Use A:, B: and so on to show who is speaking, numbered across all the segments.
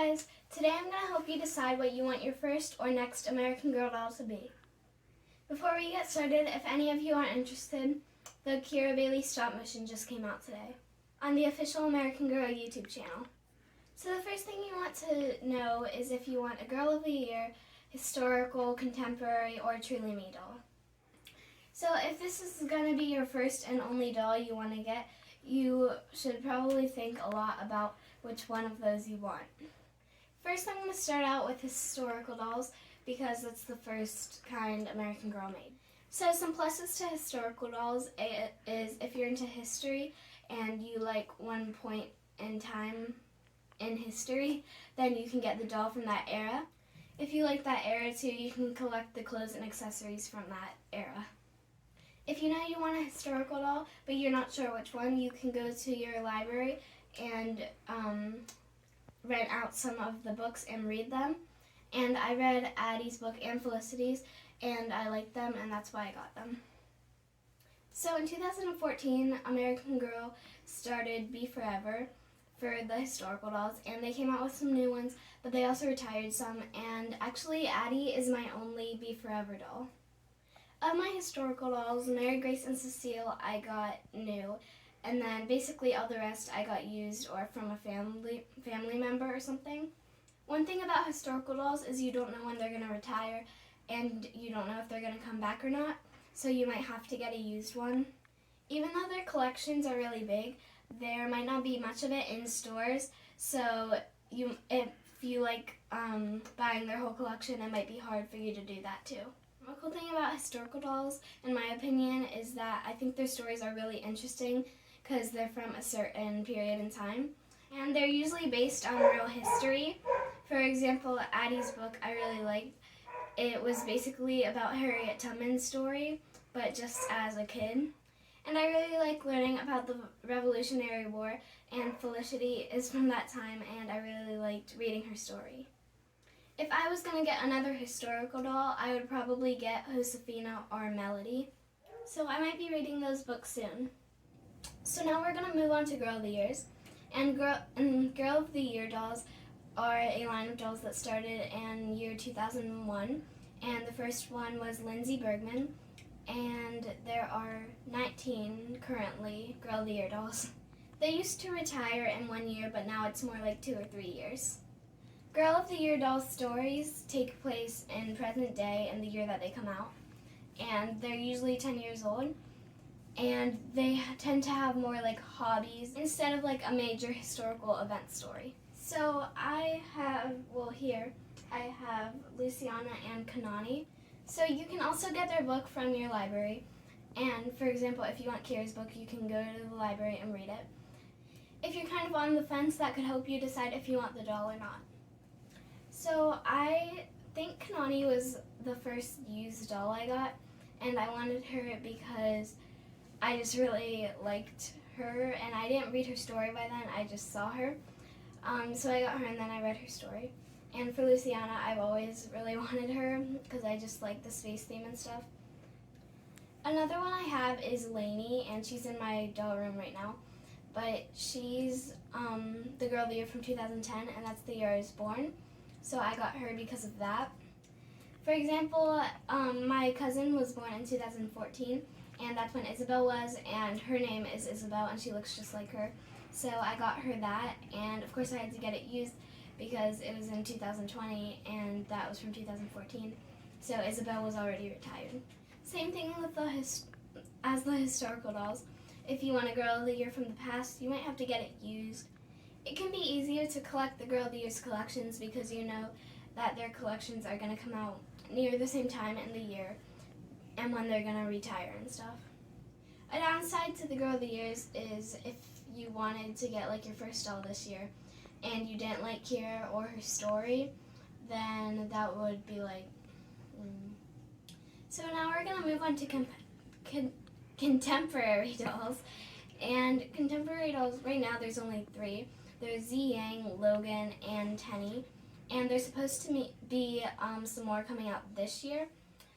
A: guys, today I'm going to help you decide what you want your first or next American Girl doll to be. Before we get started, if any of you are interested, the Kira Bailey stop motion just came out today on the official American Girl YouTube channel. So the first thing you want to know is if you want a Girl of the Year, historical, contemporary, or truly me doll. So if this is going to be your first and only doll you want to get, you should probably think a lot about which one of those you want. First, I'm going to start out with historical dolls because that's the first kind American Girl made. So some pluses to historical dolls is if you're into history and you like one point in time in history, then you can get the doll from that era. If you like that era too, you can collect the clothes and accessories from that era. If you know you want a historical doll, but you're not sure which one, you can go to your library and rent out some of the books and read them. And I read Addie's book and Felicity's, and I liked them, and that's why I got them. So in 2014, American Girl started Be Forever for the historical dolls, and they came out with some new ones, but they also retired some, and actually Addie is my only Be Forever doll. Of my historical dolls, Mary, Grace, and Cecile I got new, and then basically all the rest I got used or from a family member or something. One thing about historical dolls is you don't know when they're going to retire, and you don't know if they're going to come back or not, so you might have to get a used one. Even though their collections are really big, there might not be much of it in stores, so if you like buying their whole collection, it might be hard for you to do that too. The cool thing about historical dolls, in my opinion, is that I think their stories are really interesting because they're from a certain period in time. And they're usually based on real history. For example, Addie's book I really liked. It was basically about Harriet Tubman's story, but just as a kid. And I really like learning about the Revolutionary War, and Felicity is from that time, and I really liked reading her story. If I was going to get another historical doll, I would probably get Josefina or Melody. So I might be reading those books soon. So now we're going to move on to Girl of the Years. And Girl of the Year dolls are a line of dolls that started in year 2001. And the first one was Lindsay Bergman. And there are 19 currently Girl of the Year dolls. They used to retire in 1 year, but now it's more like 2 or 3 years. Girl of the Year doll stories take place in present day in the year that they come out, and they're usually 10 years old, and they tend to have more like hobbies instead of like a major historical event story. So here I have Luciana and Kanani. So you can also get their book from your library, and for example, if you want Kira's book, you can go to the library and read it. If you're kind of on the fence, that could help you decide if you want the doll or not. So I think Kanani was the first used doll I got, and I wanted her because I just really liked her, and I didn't read her story by then, I just saw her. So I got her and then I read her story. And for Luciana, I've always really wanted her because I just like the space theme and stuff. Another one I have is Lainey, and she's in my doll room right now. But she's the Girl of the Year from 2010, and that's the year I was born. So I got her because of that. For example, my cousin was born in 2014, and that's when Isabel was, and her name is Isabel, and she looks just like her. So I got her that, and of course I had to get it used because it was in 2020, and that was from 2014. So Isabel was already retired. Same thing with as the historical dolls. If you want a Girl of the Year from the past, you might have to get it used. It can be easier to collect the Girl of the Year's collections because you know that their collections are going to come out near the same time in the year and when they're going to retire and stuff. A downside to the Girl of the Years is if you wanted to get like your first doll this year and you didn't like Kira or her story, then that would be like... So now we're going to move on to contemporary dolls. And contemporary dolls, right now there's only 3. There's Zi Yang, Logan, and Tenny. And there's supposed to be some more coming out this year.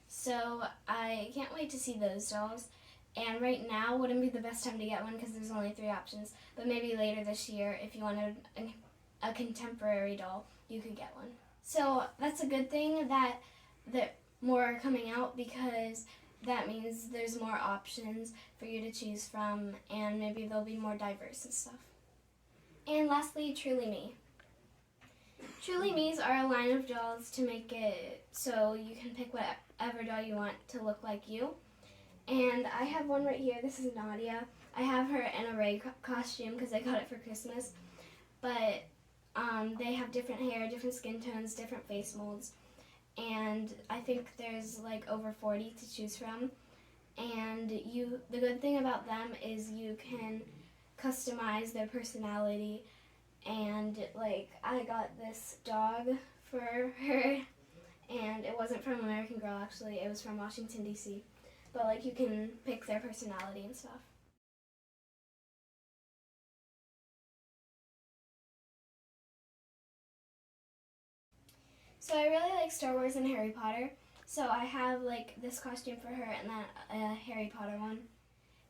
A: So I can't wait to see those dolls. And right now wouldn't be the best time to get one because there's only 3 options. But maybe later this year if you wanted a contemporary doll, you could get one. So that's a good thing that more are coming out, because that means there's more options for you to choose from, and maybe they'll be more diverse and stuff. And lastly, Truly Me. Truly Me's are a line of dolls to make it so you can pick whatever doll you want to look like you. And I have one right here. This is Nadia. I have her in a Ray costume because I got it for Christmas. But they have different hair, different skin tones, different face molds. And I think there's like over 40 to choose from. And the good thing about them is you can customize their personality. And like, I got this dog for her, and it wasn't from American Girl actually, it was from Washington, D.C. But like, you can pick their personality and stuff. So I really like Star Wars and Harry Potter. So I have like this costume for her and then a Harry Potter one.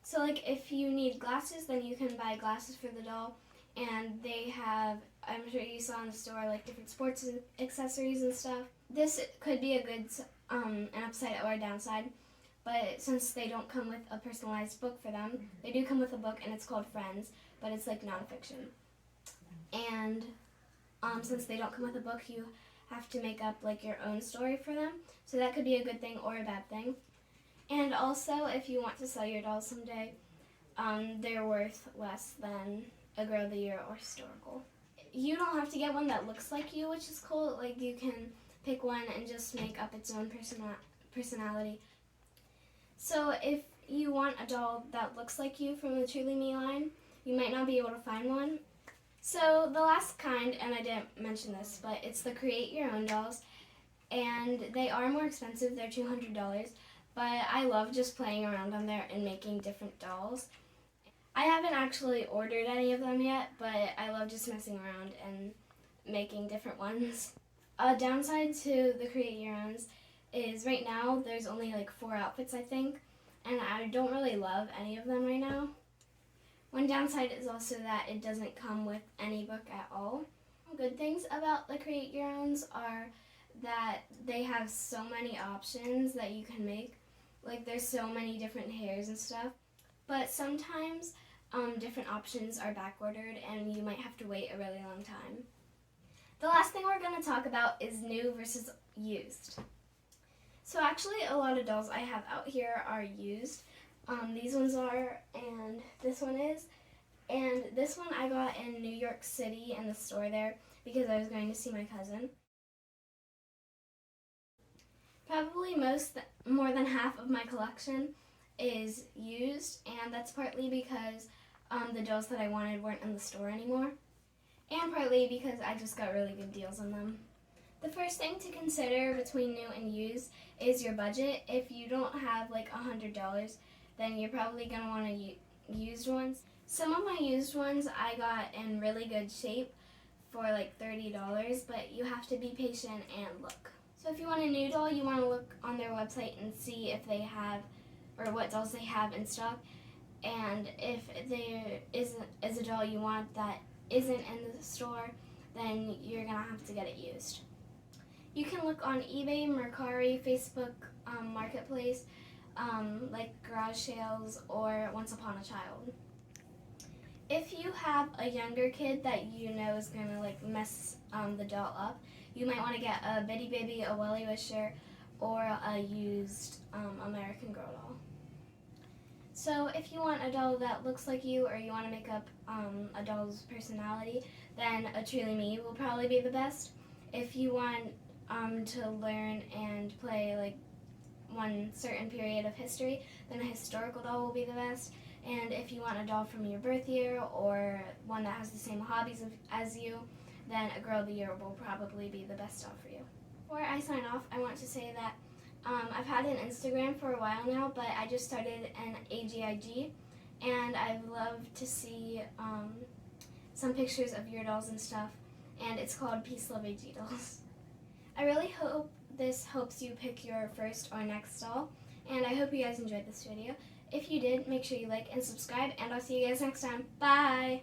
A: So like, if you need glasses, then you can buy glasses for the doll. And they have, I'm sure you saw in the store, like different sports accessories and stuff. This could be a good, an upside or a downside. But since they don't come with a personalized book for them, they do come with a book, and it's called Friends, but it's like nonfiction. And since they don't come with a book, you have to make up like your own story for them. So that could be a good thing or a bad thing. And also, if you want to sell your dolls someday, they're worth less than a Girl of the Year or historical. You don't have to get one that looks like you, which is cool. Like, you can pick one and just make up its own personality. So if you want a doll that looks like you from the Truly Me line, you might not be able to find one. So the last kind, and I didn't mention this, but it's the Create Your Own dolls. And they are more expensive, they're $200, but I love just playing around on there and making different dolls. I haven't actually ordered any of them yet, but I love just messing around and making different ones. A downside to the Create Your Owns is right now there's only like 4 outfits, I think, and I don't really love any of them right now. One downside is also that it doesn't come with any book at all. Good things about the Create Your Owns are that they have so many options that you can make. Like, there's so many different hairs and stuff, but sometimes different options are back ordered and you might have to wait a really long time. The last thing we're going to talk about is new versus used. So actually, a lot of dolls I have out here are used. These ones are, and this one is. And this one I got in New York City in the store there because I was going to see my cousin. Probably more than half of my collection is used, and that's partly because the dolls that I wanted weren't in the store anymore, and partly because I just got really good deals on them. The first thing to consider between new and used is your budget. If you don't have like $100, then you're probably going to want to used ones. Some of my used ones I got in really good shape for like $30, but you have to be patient and look. So if you want a new doll, you want to look on their website and see if they have, or what dolls they have in stock. And if there is a doll you want that isn't in the store, then you're going to have to get it used. You can look on eBay, Mercari, Facebook Marketplace, like garage sales, or Once Upon a Child. If you have a younger kid that you know is going to like mess the doll up, you might want to get a Bitty Baby, a Wellie Wisher, or a used American Girl doll. So if you want a doll that looks like you, or you want to make up a doll's personality, then a Truly Me will probably be the best. If you want to learn and play like one certain period of history, then a historical doll will be the best. And if you want a doll from your birth year, or one that has the same hobbies as you, then a Girl of the Year will probably be the best doll for you. Before I sign off, I want to say that I've had an Instagram for a while now, but I just started an AGIG, and I'd love to see some pictures of your dolls and stuff, and it's called Peace Love AG Dolls. I really hope this helps you pick your first or next doll, and I hope you guys enjoyed this video. If you did, make sure you like and subscribe, and I'll see you guys next time. Bye!